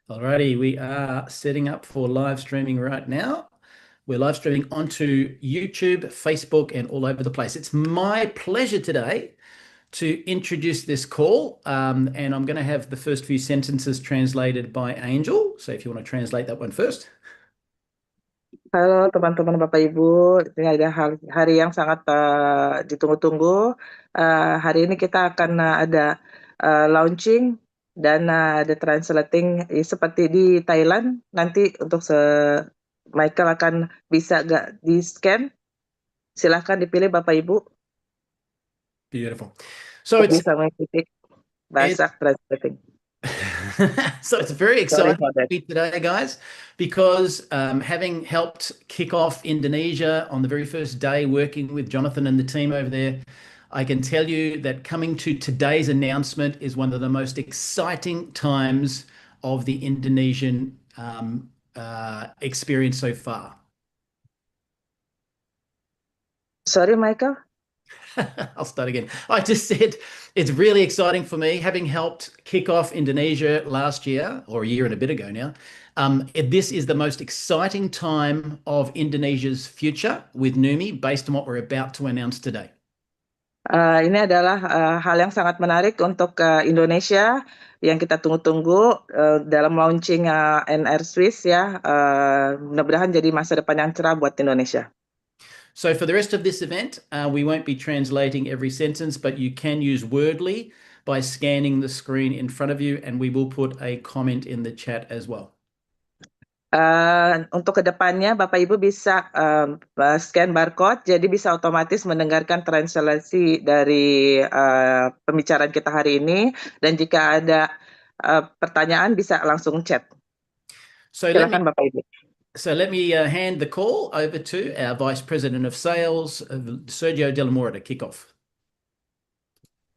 Alrighty, we are setting up for live streaming right now. We're live streaming onto YouTube, Facebook, and all over the place. It's my pleasure today to introduce this call, and I'm going to have the first few sentences translated by Angel. So if you want to translate that one first. Halo teman-teman Bapak Ibu, ini ada hari yang sangat ditunggu-tunggu. Hari ini kita akan ada launching dan ada translating seperti di Thailand. Nanti untuk Michael akan bisa gak di scan? Silahkan dipilih Bapak Ibu Beautiful. So untuk it's bisa mengikuti it, bahasa translating. so it's very Sorry exciting for that. today, guys, because having helped kick off Indonesia on the very first day, working with Jonathan and the team over there, I can tell you that coming to today's announcement is one of the most exciting times of the Indonesian experience so far. Sorry Michael. I'll start again. I just said it's really exciting for me, having helped kick off Indonesia last year, or a year and a bit ago now. This is the most exciting time of Indonesia's future with Numi, based on what we're about to announce today. Ini adalah hal yang sangat menarik untuk Indonesia yang kita tunggu-tunggu dalam launching NR Swiss ya. Mudah-mudahan jadi masa depan yang cerah buat Indonesia. So for the rest of this event, we won't be translating every sentence, but you can use Wordly by scanning the screen in front of you, and we will put a comment in the chat as well. Untuk kedepannya Bapak Ibu bisa scan barcode, jadi bisa otomatis mendengarkan translasi dari pembicaraan kita hari ini, dan jika ada pertanyaan bisa langsung chat. So Silakan Bapak Ibu. So let me hand the call over to our Vice President of Sales, Sergio De La Mora, to kick off.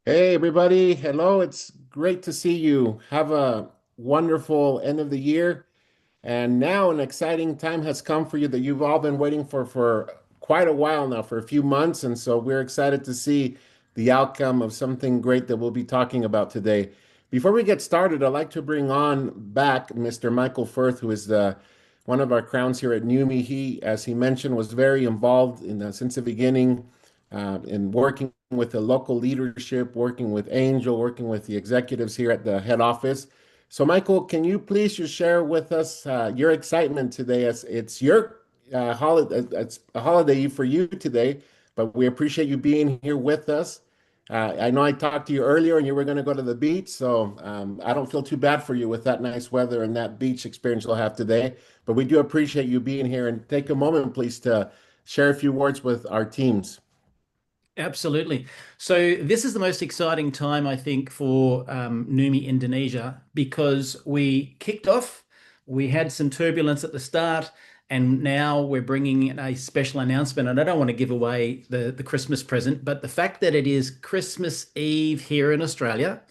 Hey, everybody. Hello. It's great to see you. Have a wonderful end of the year. And now an exciting time has come for you that you've all been waiting for quite a while now, for a few months. And so we're excited to see the outcome of something great that we'll be talking about today. Before we get started, I'd like to bring on back Mr. Michael Firth, who is one of our crowns here at NUMI. He, as he mentioned, was very involved since the beginning in working with the local leadership, working with Angel, working with the executives here at the head office. So, Michael, can you please just share with us your excitement today? As it's your holiday, it's a holiday for you today, but we appreciate you being here with us. I know I talked to you earlier and you were going to go to the beach, so I don't feel too bad for you with that nice weather and that beach experience you'll have today. But we do appreciate you being here, and take a moment, please, to share a few words with our teams. Absolutely. So this is the most exciting time, I think, for Numi Indonesia, because we kicked off, we had some turbulence at the start, and now we're bringing in a special announcement. And I don't want to give away the Christmas present, but the fact that it is Christmas Eve here in Australia,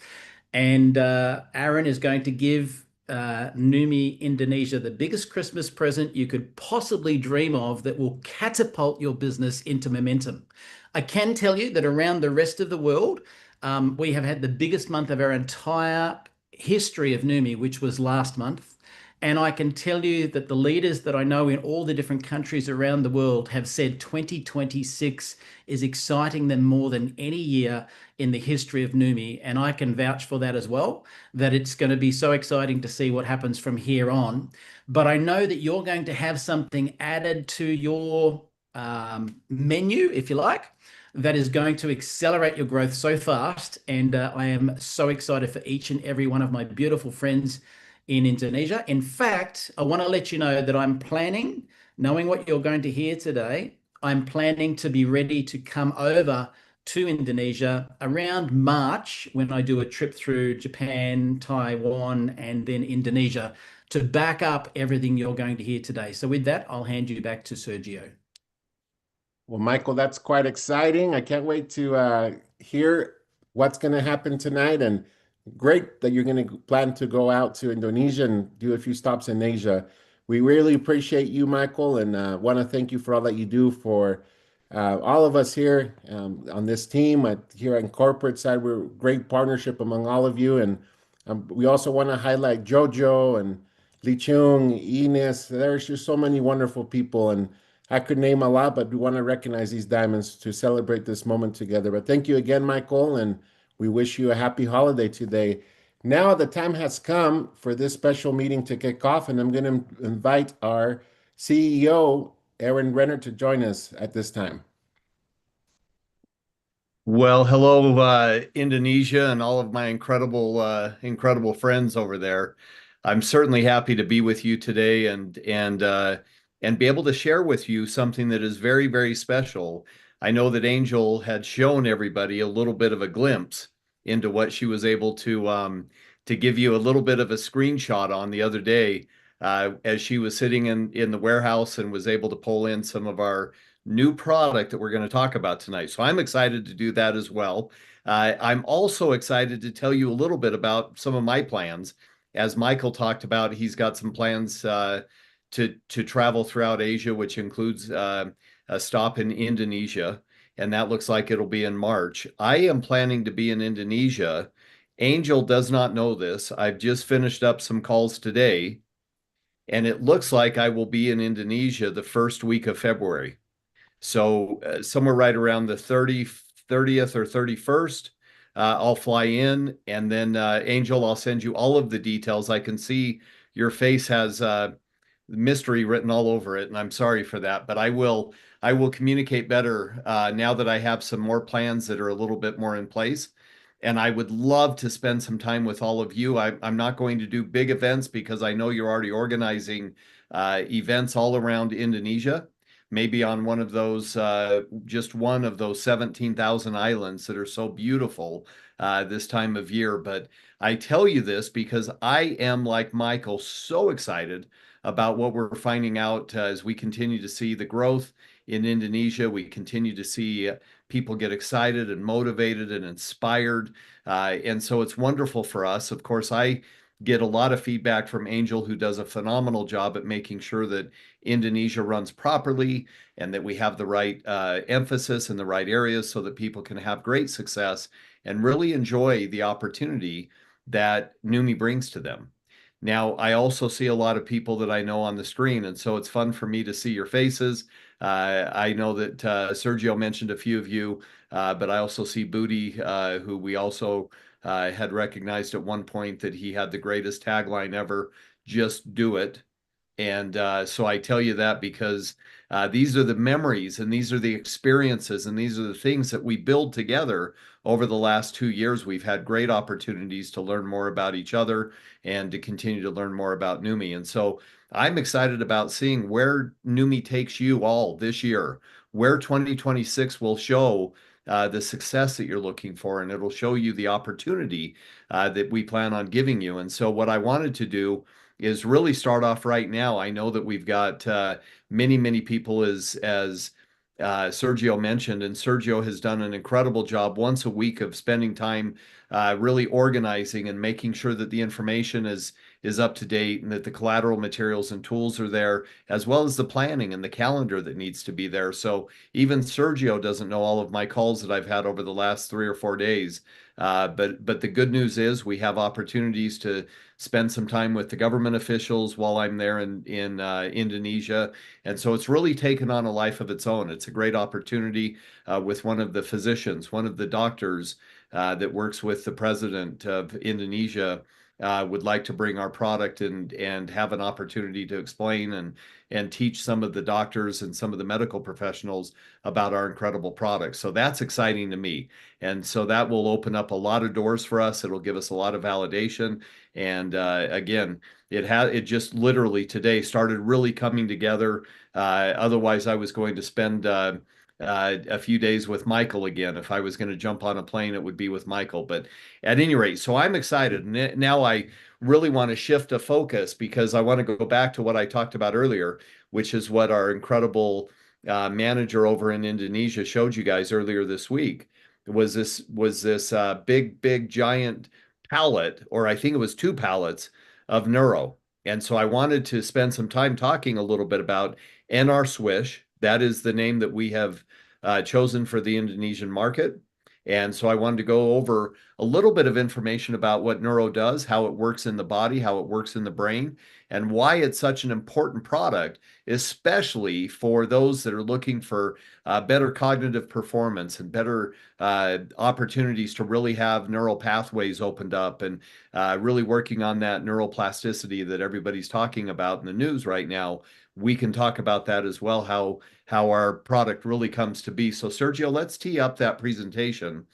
and Aaron is going to give Numi Indonesia the biggest Christmas present you could possibly dream of, that will catapult your business into momentum. I can tell you that around the rest of the world, we have had the biggest month of our entire history of Numi, which was last month. And I can tell you that the leaders that I know in all the different countries around the world have said 2026 is exciting them more than any year in the history of Numi. And I can vouch for that as well, that it's going to be so exciting to see what happens from here on. But I know that you're going to have something added to your menu, if you like, that is going to accelerate your growth so fast. And I am so excited for each and every one of my beautiful friends in Indonesia. In fact, I want to let you know that I'm planning, knowing what you're going to hear today, I'm planning to be ready to come over to Indonesia around March, when I do a trip through Japan, Taiwan, and then Indonesia, to back up everything you're going to hear today. So with that, I'll hand you back to Sergio. Well, Michael, that's quite exciting. I can't wait to hear what's going to happen tonight. And great that you're going to plan to go out to Indonesia and do a few stops in Asia. We really appreciate you, Michael, and want to thank you for all that you do for all of us here on this team. Here on corporate side, we're a great partnership among all of you. And we also want to highlight Jojo and Lee Chung, Ines. There's just so many wonderful people, and I could name a lot, but we want to recognize these diamonds to celebrate this moment together. But thank you again, Michael, and we wish you a happy holiday today. Now the time has come for this special meeting to kick off, and I'm going to invite our CEO, Aaron Renner, to join us at this time. Well, hello, Indonesia, and all of my incredible friends over there. I'm certainly happy to be with you today and be able to share with you something that is very, very special. I know that Angel had shown everybody a little bit of a glimpse into what she was able to give you a little bit of a screenshot on the other day, as she was sitting in the warehouse and was able to pull in some of our new product that we're going to talk about tonight. So I'm excited to do that as well. I'm also excited to tell you a little bit about some of my plans. As Michael talked about, he's got some plans to travel throughout Asia, which includes a stop in Indonesia, and that looks like it'll be in March. I am planning to be in Indonesia. Angel does not know this. I've just finished up some calls today, and it looks like I will be in Indonesia the first week of February. So somewhere right around the 30th or 31st, I'll fly in, and then Angel, I'll send you all of the details. I can see your face has mystery written all over it, and I'm sorry for that, but I will communicate better now that I have some more plans that are a little bit more in place. And I would love to spend some time with all of you. I'm not going to do big events because I know you're already organizing events all around Indonesia, maybe on one of those, just one of those 17,000 islands that are so beautiful this time of year. But I tell you this because I am, like Michael, so excited about what we're finding out as we continue to see the growth in Indonesia. We continue to see people get excited and motivated and inspired. And so it's wonderful for us. Of course, I get a lot of feedback from Angel, who does a phenomenal job at making sure that Indonesia runs properly and that we have the right emphasis in the right areas so that people can have great success and really enjoy the opportunity that Numi brings to them. Now, I also see a lot of people that I know on the screen, and so it's fun for me to see your faces. I know that Sergio mentioned a few of you, but I also see Booty, who we also had recognized at one point that he had the greatest tagline ever, just do it. And so I tell you that because these are the memories and these are the experiences and these are the things that we build together over the last 2 years. We've had great opportunities to learn more about each other and to continue to learn more about Numi. And so I'm excited about seeing where Numi takes you all this year, where 2026 will show the success that you're looking for, and it'll show you the opportunity that we plan on giving you. And so what I wanted to do is really start off right now. I know that we've got many people, as Sergio mentioned, and Sergio has done an incredible job once a week of spending time really organizing and making sure that the information is up to date and that the collateral materials and tools are there, as well as the planning and the calendar that needs to be there. So even Sergio doesn't know all of my calls that I've had over the last 3 or 4 days. But the good news is we have opportunities to spend some time with the government officials while I'm there in Indonesia. And so it's really taken on a life of its own. It's a great opportunity with one of the physicians, one of the doctors that works with the president of Indonesia. Would like to bring our product and have an opportunity to explain and teach some of the doctors and some of the medical professionals about our incredible products. So that's exciting to me. And so that will open up a lot of doors for us. It'll give us a lot of validation. And again, it just literally today started really coming together. Otherwise, I was going to spend a few days with Michael again. If I was going to jump on a plane, it would be with Michael. But at any rate, so I'm excited. Now I really want to shift a focus because I want to go back to what I talked about earlier, which is what our incredible manager over in Indonesia showed you guys earlier this week. Was this big giant pallet, or I think it was 2 pallets of neuro. And so I wanted to spend some time talking a little bit about NR Swish. That is the name that we have chosen for the Indonesian market. And so I wanted to go over a little bit of information about what neuro does, how it works in the body, how it works in the brain, and why it's such an important product, especially for those that are looking for better cognitive performance and better opportunities to really have neural pathways opened up, and really working on that neuroplasticity that everybody's talking about in the news right now. We can talk about that as well, how our product really comes to be. So Sergio, let's tee up that presentation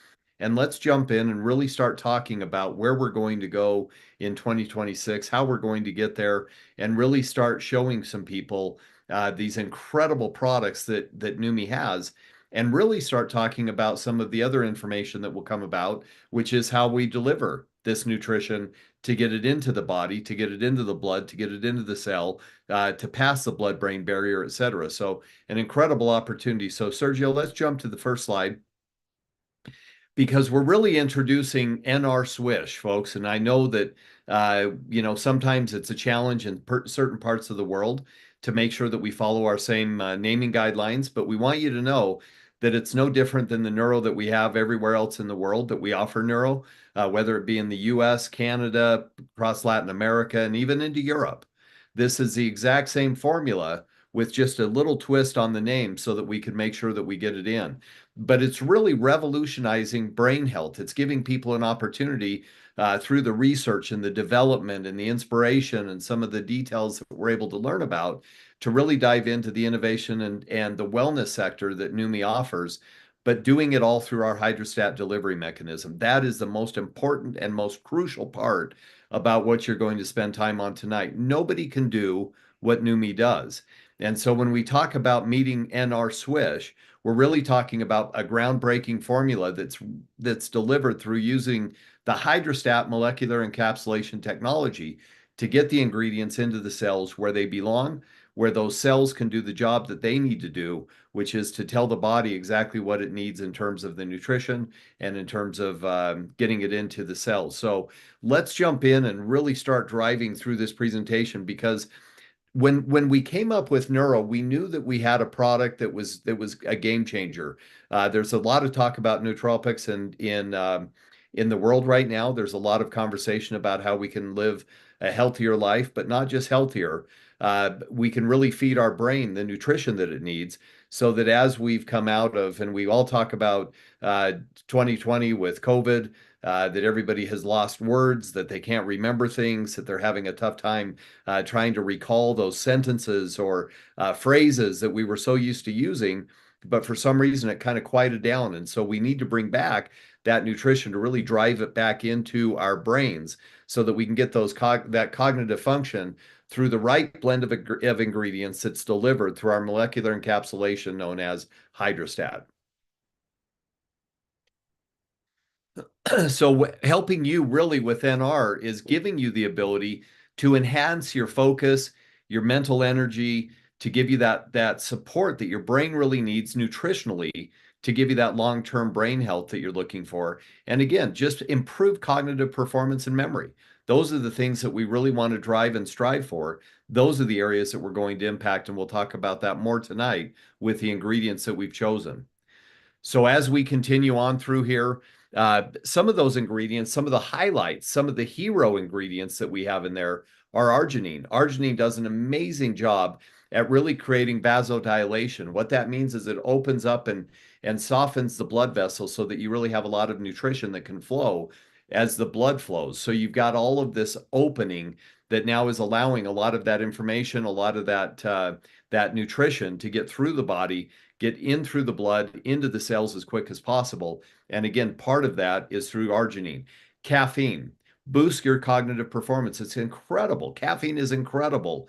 and let's jump in and really start talking about where we're going to go in 2026, how we're going to get there, and really start showing some people these incredible products that Numi has, and really start talking about some of the other information that will come about, which is how we deliver this nutrition to get it into the body, to get it into the blood, to get it into the cell, to pass the blood-brain barrier, et cetera. So an incredible opportunity. So Sergio, let's jump to the first slide, because we're really introducing NR Swish, folks. And I know that, sometimes it's a challenge in certain parts of the world to make sure that we follow our same naming guidelines, but we want you to know that it's no different than the neuro that we have everywhere else in the world that we offer neuro, whether it be in the US, Canada, across Latin America, and even into Europe. This is the exact same formula with just a little twist on the name so that we can make sure that we get it in. But it's really revolutionizing brain health. It's giving people an opportunity through the research and the development and the inspiration and some of the details that we're able to learn about to really dive into the innovation and the wellness sector that Numi offers, but doing it all through our hydrostat delivery mechanism. That is the most important and most crucial part about what you're going to spend time on tonight. Nobody can do what Numi does. And so when we talk about meeting NR Swish, we're really talking about a groundbreaking formula that's delivered through using the hydrostat molecular encapsulation technology to get the ingredients into the cells where they belong, where those cells can do the job that they need to do, which is to tell the body exactly what it needs in terms of the nutrition and in terms of getting it into the cells. So let's jump in and really start driving through this presentation, because when we came up with neuro, we knew that we had a product that was a game changer. There's a lot of talk about nootropics in the world right now. There's a lot of conversation about how we can live a healthier life, but not just healthier. We can really feed our brain the nutrition that it needs, so that as we've come out of, and we all talk about 2020 with COVID, that everybody has lost words, that they can't remember things, that they're having a tough time trying to recall those sentences or phrases that we were so used to using, but for some reason it kind of quieted down. And so we need to bring back that nutrition to really drive it back into our brains so that we can get that cognitive function through the right blend of ingredients that's delivered through our molecular encapsulation known as hydrostat. So helping you really with NR is giving you the ability to enhance your focus, your mental energy, to give you that support that your brain really needs nutritionally to give you that long-term brain health that you're looking for. And again, just improve cognitive performance and memory. Those are the things that we really want to drive and strive for. Those are the areas that we're going to impact, and we'll talk about that more tonight with the ingredients that we've chosen. So as we continue on through here, some of those ingredients, some of the highlights, some of the hero ingredients that we have in there are arginine. Arginine does an amazing job at really creating vasodilation. What that means is it opens up and softens the blood vessels so that you really have a lot of nutrition that can flow as the blood flows. So you've got all of this opening that now is allowing a lot of that information, a lot of that nutrition to get through the body, get in through the blood, into the cells as quick as possible. And again, part of that is through arginine. Caffeine boosts your cognitive performance. It's incredible. Caffeine is incredible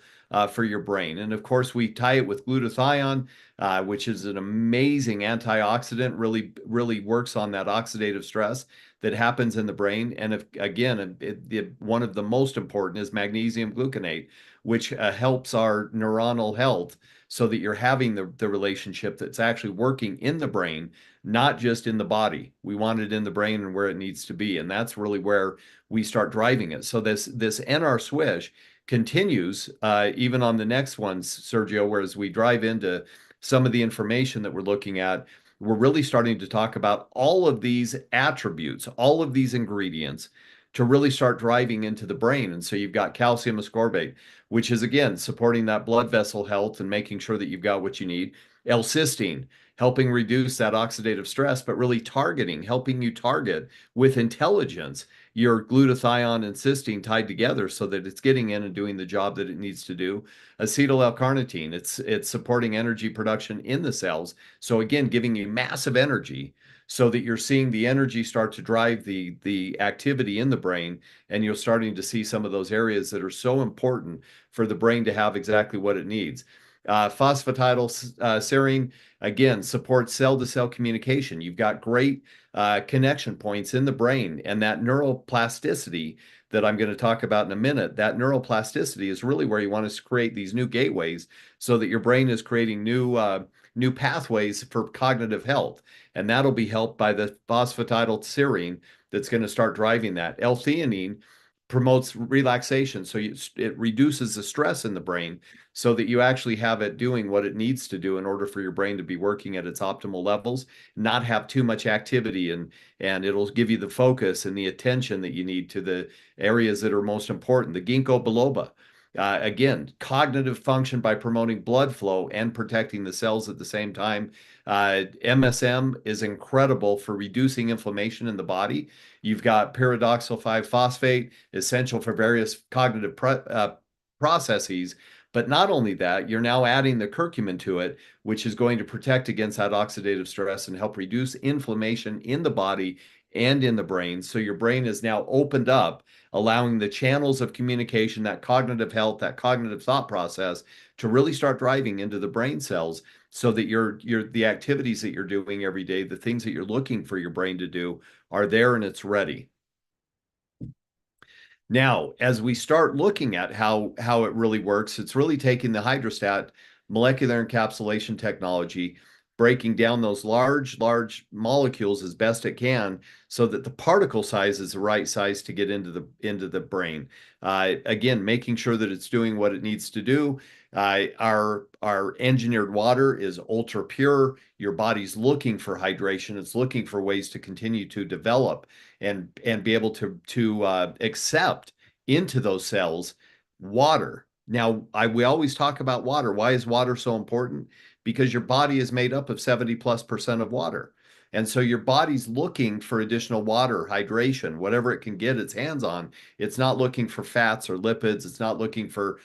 for your brain. And of course, we tie it with glutathione, which is an amazing antioxidant, really works on that oxidative stress that happens in the brain. And one of the most important is magnesium gluconate, which helps our neuronal health, so that you're having the relationship that's actually working in the brain, not just in the body. We want it in the brain and where it needs to be. And that's really where we start driving it. So this NR Swish continues even on the next ones, Sergio, whereas we drive into some of the information that we're looking at. we're really starting to talk about all of these attributes, all of these ingredients to really start driving into the brain. And so you've got calcium ascorbate, which is again supporting that blood vessel health and making sure that you've got what you need. L-cysteine, helping reduce that oxidative stress, but really targeting, helping you target with intelligence your glutathione and cysteine tied together so that it's getting in and doing the job that it needs to do. Acetyl L-carnitine, it's supporting energy production in the cells. So again, giving you massive energy so that you're seeing the energy start to drive the activity in the brain, and you're starting to see some of those areas that are so important for the brain to have exactly what it needs. Phosphatidylserine, again, supports cell-to-cell communication. You've got great connection points in the brain, and that neuroplasticity that I'm going to talk about in a minute, that neuroplasticity is really where you want to create these new gateways so that your brain is creating new pathways for cognitive health. And that'll be helped by the phosphatidylserine that's going to start driving that. L-theanine promotes relaxation. So it reduces the stress in the brain so that you actually have it doing what it needs to do in order for your brain to be working at its optimal levels, not have too much activity, and it'll give you the focus and the attention that you need to the areas that are most important. The ginkgo biloba, again, cognitive function by promoting blood flow and protecting the cells at the same time. MSM is incredible for reducing inflammation in the body. You've got pyridoxal 5-phosphate, essential for various cognitive processes. But not only that, you're now adding the curcumin to it, which is going to protect against that oxidative stress and help reduce inflammation in the body and in the brain. So your brain is now opened up, allowing the channels of communication, that cognitive health, that cognitive thought process to really start driving into the brain cells so that the activities that you're doing every day, the things that you're looking for your brain to do are there and it's ready. Now, as we start looking at how it really works, it's really taking the hydrostat molecular encapsulation technology, breaking down those large molecules as best it can so that the particle size is the right size to get into the brain. Again, making sure that it's doing what it needs to do. Our engineered water is ultra pure. Your body's looking for hydration. It's looking for ways to continue to develop and be able to accept into those cells water. Now, we always talk about water. Why is water so important? Because your body is made up of 70+% of water. And so your body's looking for additional water, hydration, whatever it can get its hands on. It's not looking for fats or lipids. It's not looking for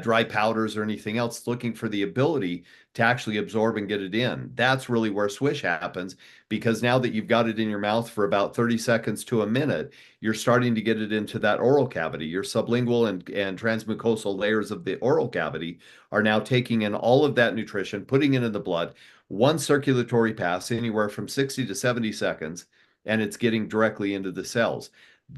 dry powders or anything else. It's looking for the ability to actually absorb and get it in. That's really where swish happens, because now that you've got it in your mouth for about 30 seconds to a minute, you're starting to get it into that oral cavity. Your sublingual and transmucosal layers of the oral cavity are now taking in all of that nutrition, putting it in the blood. One circulatory pass, anywhere from 60 to 70 seconds, and it's getting directly into the cells.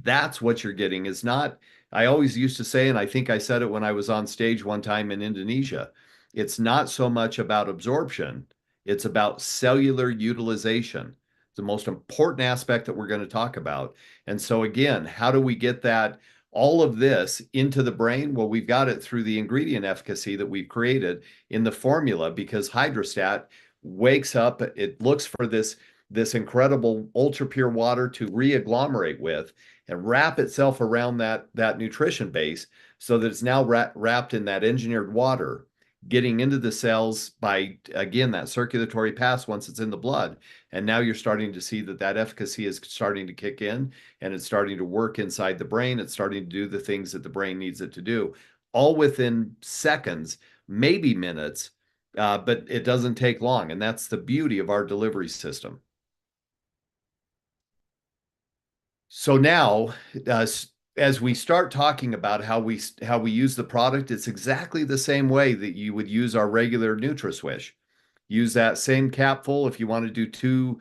That's what you're getting. Is not, I always used to say, and I think I said it when I was on stage one time in Indonesia, it's not so much about absorption, it's about cellular utilization. The most important aspect that we're going to talk about. And so again, how do we get that, all of this into the brain? Well, we've got it through the ingredient efficacy that we've created in the formula, because hydrostat wakes up, it looks for this incredible ultra pure water to re-agglomerate with and wrap itself around that nutrition base so that it's now wrapped in that engineered water, getting into the cells by, again, that circulatory pass once it's in the blood. And now you're starting to see that efficacy is starting to kick in, and it's starting to work inside the brain. It's starting to do the things that the brain needs it to do, all within seconds, maybe minutes, but it doesn't take long. And that's the beauty of our delivery system. So now, as we start talking about how we use the product, it's exactly the same way that you would use our regular NutraSwish. Use that same cap full if you want to do 2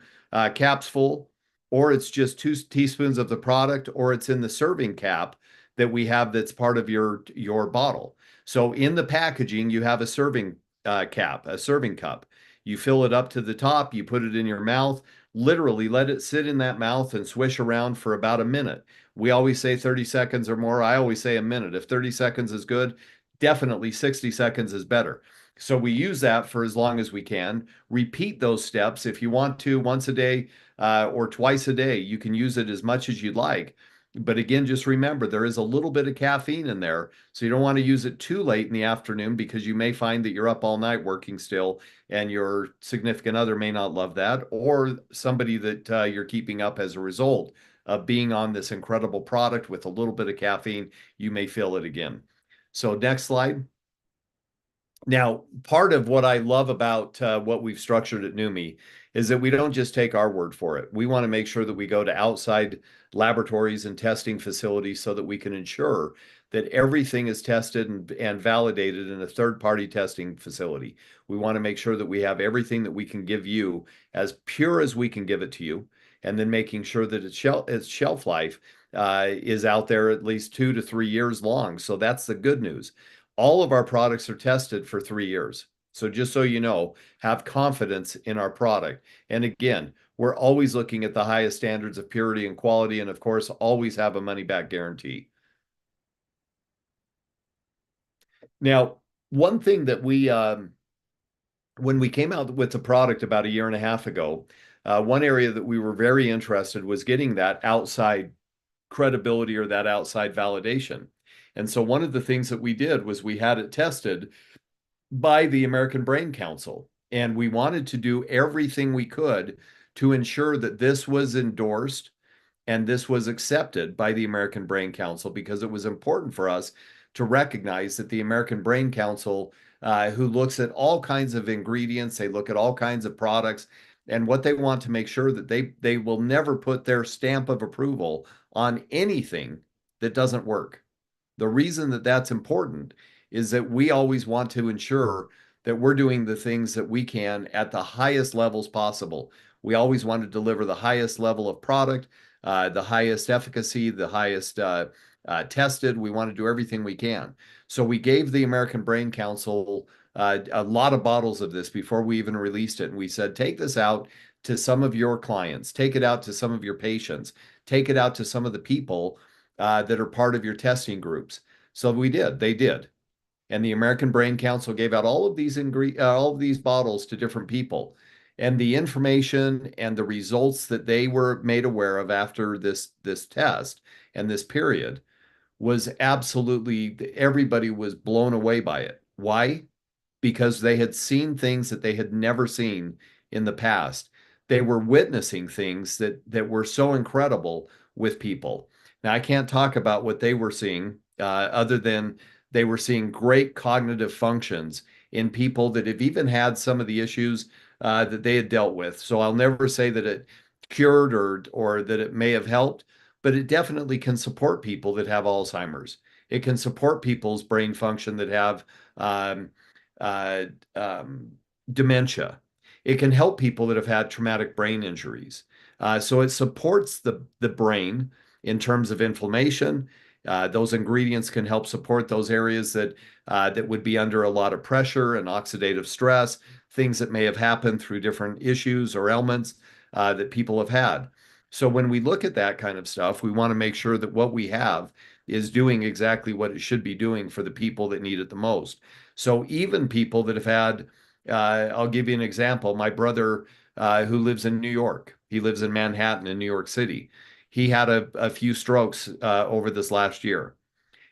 caps full, or it's just 2 teaspoons of the product, or it's in the serving cap that we have that's part of your bottle. So in the packaging, you have a serving cap, a serving cup. You fill it up to the top, you put it in your mouth, literally let it sit in that mouth and swish around for about a minute. We always say 30 seconds or more. I always say a minute. If 30 seconds is good, definitely 60 seconds is better. So we use that for as long as we can. Repeat those steps if you want to once a day or twice a day. You can use it as much as you'd like. But again, just remember there is a little bit of caffeine in there. So you don't want to use it too late in the afternoon because you may find that you're up all night working still and your significant other may not love that, or somebody that you're keeping up as a result of being on this incredible product with a little bit of caffeine, you may feel it again. So next slide. Now, part of what I love about what we've structured at Numi is that we don't just take our word for it. We want to make sure that we go to outside laboratories and testing facilities so that we can ensure that everything is tested and validated in a third-party testing facility. We want to make sure that we have everything that we can give you as pure as we can give it to you, and then making sure that its shelf life is out there at least 2 to 3 years long. So that's the good news. All of our products are tested for 3 years. So just so you know, have confidence in our product. And again, we're always looking at the highest standards of purity and quality, and of course, always have a money-back guarantee. Now, one thing that when we came out with the product about a year and a half ago, one area that we were very interested was getting that outside credibility or that outside validation. And so one of the things that we did was we had it tested by the American Brain Council. And we wanted to do everything we could to ensure that this was endorsed and this was accepted by the American Brain Council, because it was important for us to recognize that the American Brain Council, who looks at all kinds of ingredients, they look at all kinds of products, and what they want to make sure that they will never put their stamp of approval on anything that doesn't work. The reason that that's important is that we always want to ensure that we're doing the things that we can at the highest levels possible. We always want to deliver the highest level of product, the highest efficacy, the highest tested. We want to do everything we can. So we gave the American Brain Council a lot of bottles of this before we even released it. And we said, take this out to some of your clients, take it out to some of your patients, take it out to some of the people that are part of your testing groups. So we did, they did. And the American Brain Council gave out all of these bottles to different people. And the information and the results that they were made aware of after this test and this period was absolutely, everybody was blown away by it. Why? Because they had seen things that they had never seen in the past. They were witnessing things that were so incredible with people. Now, I can't talk about what they were seeing other than they were seeing great cognitive functions in people that have even had some of the issues that they had dealt with. So I'll never say that it cured or that it may have helped, but it definitely can support people that have Alzheimer's. It can support people's brain function that have uh, um, dementia. It can help people that have had traumatic brain injuries. So it supports the brain in terms of inflammation. Those ingredients can help support those areas that would be under a lot of pressure and oxidative stress, things that may have happened through different issues or ailments that people have had. So when we look at that kind of stuff, we want to make sure that what we have is doing exactly what it should be doing for the people that need it the most. So even people that have had, I'll give you an example. My brother, who lives in New York, he lives in Manhattan in New York City. He had a few strokes over this last year.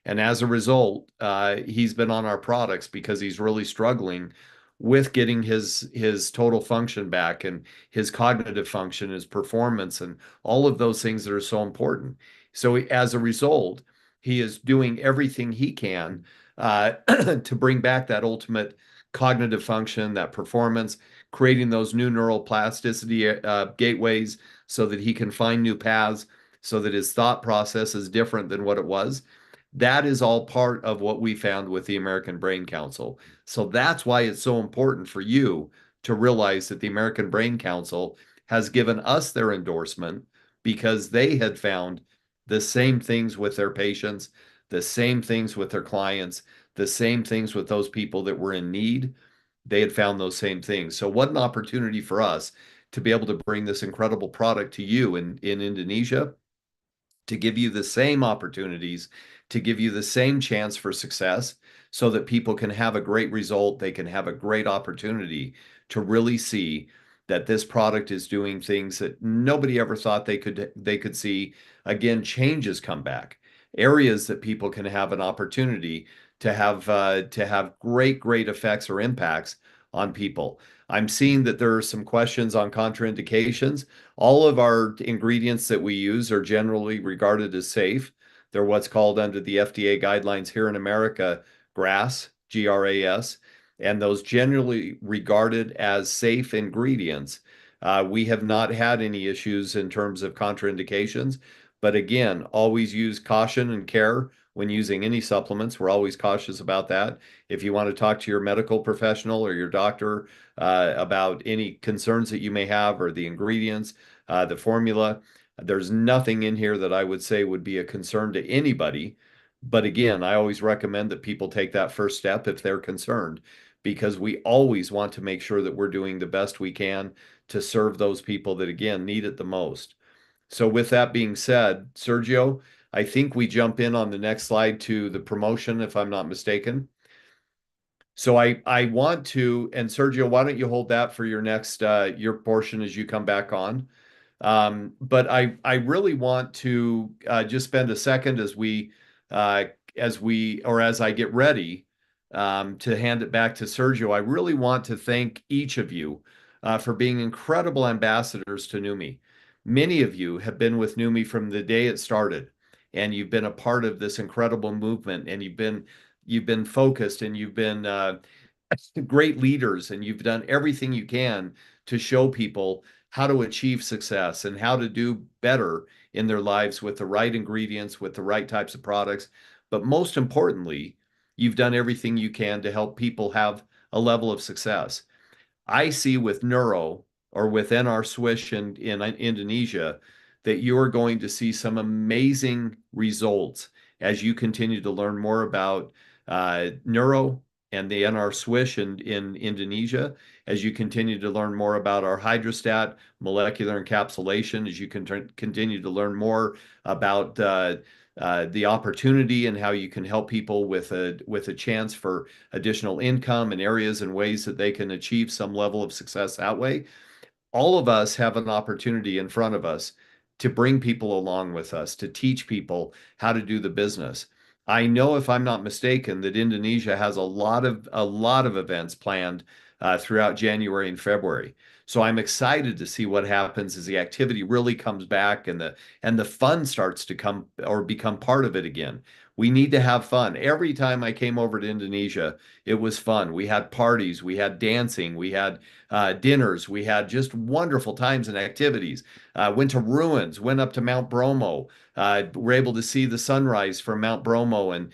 And as a result, he's been on our products because he's really struggling with getting his total function back and his cognitive function, his performance, and all of those things that are so important. So as a result, he is doing everything he can to bring back that ultimate cognitive function, that performance, creating those new neural plasticity gateways so that he can find new paths, so that his thought process is different than what it was. That is all part of what we found with the American Brain Council. So that's why it's so important for you to realize that the American Brain Council has given us their endorsement because they had found the same things with their patients, the same things with their clients, the same things with those people that were in need. They had found those same things. So what an opportunity for us to be able to bring this incredible product to you in Indonesia to give you the same opportunities, to give you the same chance for success so that people can have a great result. They can have a great opportunity to really see that this product is doing things that nobody ever thought they could see. Again, changes come back. Areas that people can have an opportunity to have great effects or impacts on people. I'm seeing that there are some questions on contraindications. All of our ingredients that we use are generally regarded as safe. They're what's called under the FDA guidelines here in America, GRAS, GRAS, and those generally regarded as safe ingredients. We have not had any issues in terms of contraindications, but again, always use caution and care when using any supplements. We're always cautious about that. If you want to talk to your medical professional or your doctor about any concerns that you may have or the ingredients, the formula, there's nothing in here that I would say would be a concern to anybody. But again, I always recommend that people take that first step if they're concerned, because we always want to make sure that we're doing the best we can to serve those people that, again, need it the most. So with that being said, Sergio, I think we jump in on the next slide to the promotion, if I'm not mistaken. So I want to, and Sergio, why don't you hold that for your next your portion as you come back on? But I really want to just spend a second as I get ready to hand it back to Sergio. I really want to thank each of you for being incredible ambassadors to Numi. Many of you have been with Numi from the day it started, and you've been a part of this incredible movement, and you've been focused, and you've been great leaders, and you've done everything you can to show people how to achieve success and how to do better in their lives with the right ingredients, with the right types of products. But most importantly, you've done everything you can to help people have a level of success. I see with Neuro or with NR Swish in Indonesia that you are going to see some amazing results as you continue to learn more about Neuro and the NR Swish in Indonesia, as you continue to learn more about our hydrostat molecular encapsulation, as you continue to learn more about the opportunity and how you can help people with a chance for additional income in areas and ways that they can achieve some level of success that way. All of us have an opportunity in front of us to bring people along with us, to teach people how to do the business. I know, if I'm not mistaken, that Indonesia has a lot of events planned throughout January and February. So I'm excited to see what happens as the activity really comes back and the fun starts to come or become part of it again. We need to have fun. Every time I came over to Indonesia, it was fun. We had parties, we had dancing, we had dinners, we had just wonderful times and activities. Went to ruins, went up to Mount Bromo, were able to see the sunrise from Mount Bromo and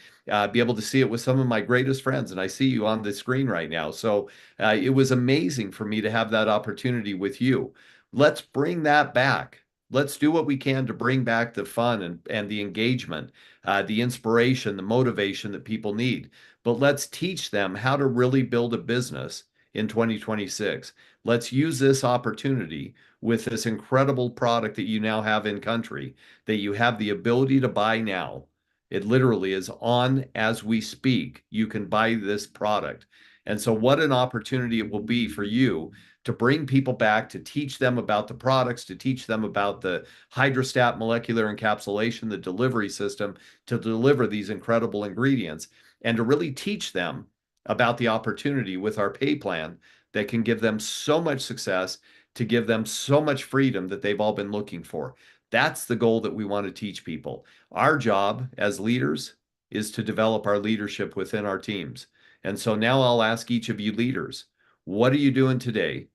be able to see it with some of my greatest friends. And I see you on the screen right now. So it was amazing for me to have that opportunity with you. Let's bring that back. Let's do what we can to bring back the fun and the engagement, the inspiration, the motivation that people need. But let's teach them how to really build a business in 2026. Let's use this opportunity with this incredible product that you now have in country, that you have the ability to buy now. It literally is on as we speak. You can buy this product. And so what an opportunity it will be for you to bring people back, to teach them about the products, to teach them about the hydrostat molecular encapsulation, the delivery system to deliver these incredible ingredients, and to really teach them about the opportunity with our pay plan that can give them so much success, to give them so much freedom that they've all been looking for. That's the goal that we want to teach people. Our job as leaders is to develop our leadership within our teams. And so now I'll ask each of you leaders, what are you doing today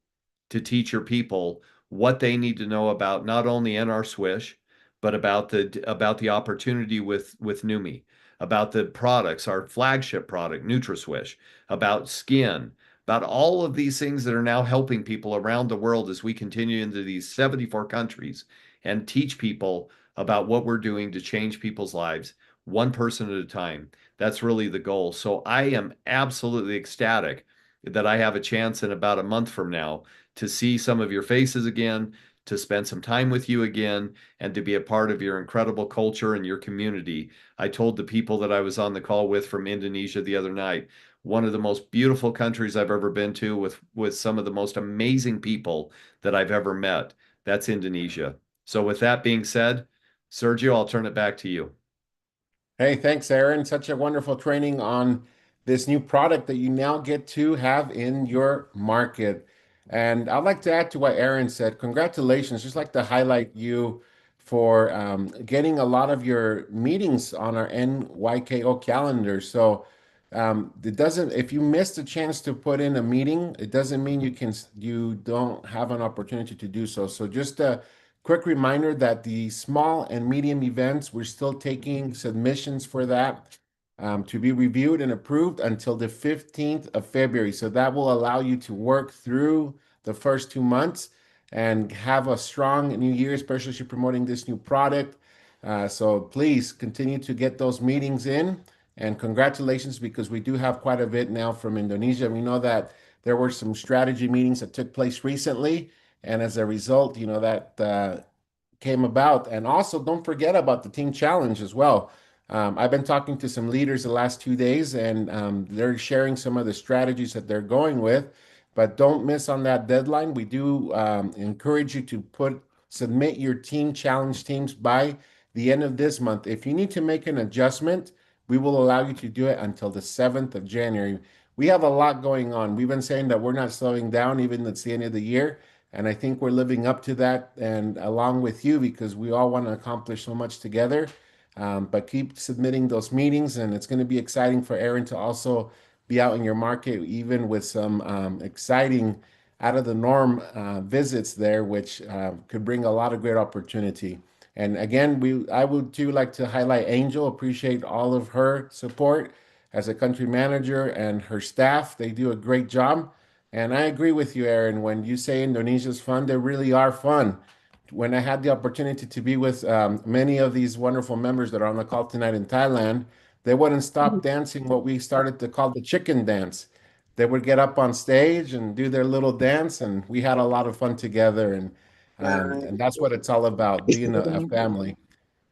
to teach your people what they need to know about not only NR Swish, but about the opportunity with Numi, about the products, our flagship product, NutraSwish, about skin, about all of these things that are now helping people around the world as we continue into these 74 countries and teach people about what we're doing to change people's lives one person at a time. That's really the goal. So I am absolutely ecstatic that I have a chance in about a month from now to see some of your faces again, to spend some time with you again and to be a part of your incredible culture and your community. I told the people that I was on the call with from Indonesia the other night, one of the most beautiful countries I've ever been to with some of the most amazing people that I've ever met. That's Indonesia. So with that being said, Sergio, I'll turn it back to you. Hey, thanks, Aaron. Such a wonderful training on this new product that you now get to have in your market. And I'd like to add to what Aaron said. Congratulations. Just like to highlight you for getting a lot of your meetings on our NYKO calendar. So it doesn't, if you missed a chance to put in a meeting, it doesn't mean you don't have an opportunity to do so. So just quick reminder that the small and medium events, we're still taking submissions for that to be reviewed and approved until the 15th of February. So that will allow you to work through the first 2 months and have a strong new year, especially if you're promoting this new product. So please continue to get those meetings in. And congratulations, because we do have quite a bit now from Indonesia. We know that there were some strategy meetings that took place recently. And as a result, that came about. And also, don't forget about the team challenge as well. I've been talking to some leaders the last 2 days, and they're sharing some of the strategies that they're going with. But don't miss on that deadline. We do encourage you to submit your team challenge teams by the end of this month. If you need to make an adjustment, we will allow you to do it until the 7th of January. We have a lot going on. We've been saying that we're not slowing down, even at the end of the year. And I think we're living up to that, and along with you, because we all want to accomplish so much together. But keep submitting those meetings, and it's going to be exciting for Aaron to also be out in your market, even with some exciting, out of the norm visits there, which could bring a lot of great opportunity. And again, I would too like to highlight Angel, appreciate all of her support as a country manager and her staff. They do a great job. And I agree with you, Aaron, when you say Indonesia's fun, they really are fun. When I had the opportunity to be with many of these wonderful members that are on the call tonight in Thailand, they wouldn't stop dancing what we started to call the chicken dance. They would get up on stage and do their little dance, and we had a lot of fun together. And that's what it's all about, being a family.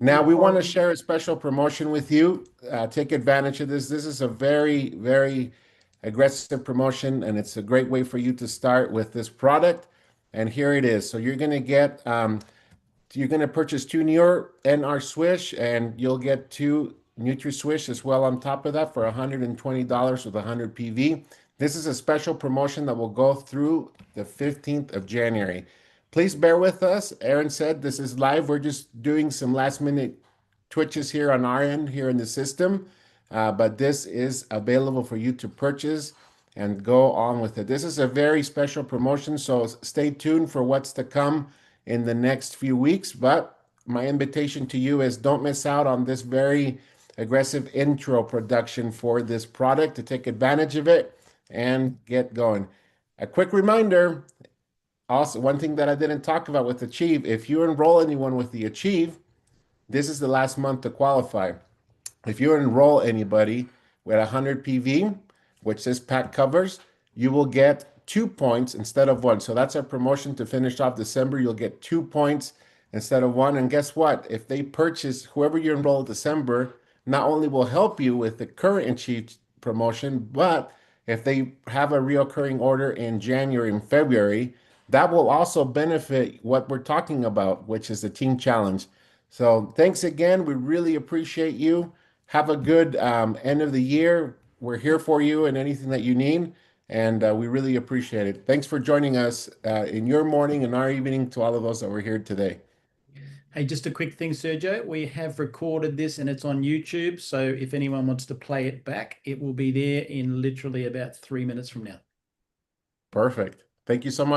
Now, we want to share a special promotion with you. Take advantage of this. This is a very, very aggressive promotion, and it's a great way for you to start with this product. And here it is. So you're going to purchase two NR Swish, and you'll get two Nutri-Swish as well on top of that for $120 with 100 PV. This is a special promotion that will go through the 15th of January. Please bear with us. Aaron said this is live. We're just doing some last minute twitches here on our end here in the system. But this is available for you to purchase and go on with it. This is a very special promotion, so stay tuned for what's to come in the next few weeks. But my invitation to you is don't miss out on this very aggressive intro production for this product, to take advantage of it and get going. A quick reminder, also, one thing that I didn't talk about with Achieve, if you enroll anyone with the Achieve, this is the last month to qualify. If you enroll anybody with 100 PV, which this pack covers, you will get 2 points instead of one. So that's our promotion to finish off December. You'll get 2 points instead of one. And guess what? If they purchase, whoever you enroll in December, not only will help you with the current Achieve promotion, but if they have a reoccurring order in January and February, that will also benefit what we're talking about, which is the team challenge. So thanks again. We really appreciate you. Have a good end of the year. We're here for you and anything that you need, and we really appreciate it. Thanks for joining us in your morning and our evening, to all of us that were here today. Hey, just a quick thing, Sergio. We have recorded this and it's on YouTube. So if anyone wants to play it back, it will be there in literally about 3 minutes from now. Perfect. Thank you so much.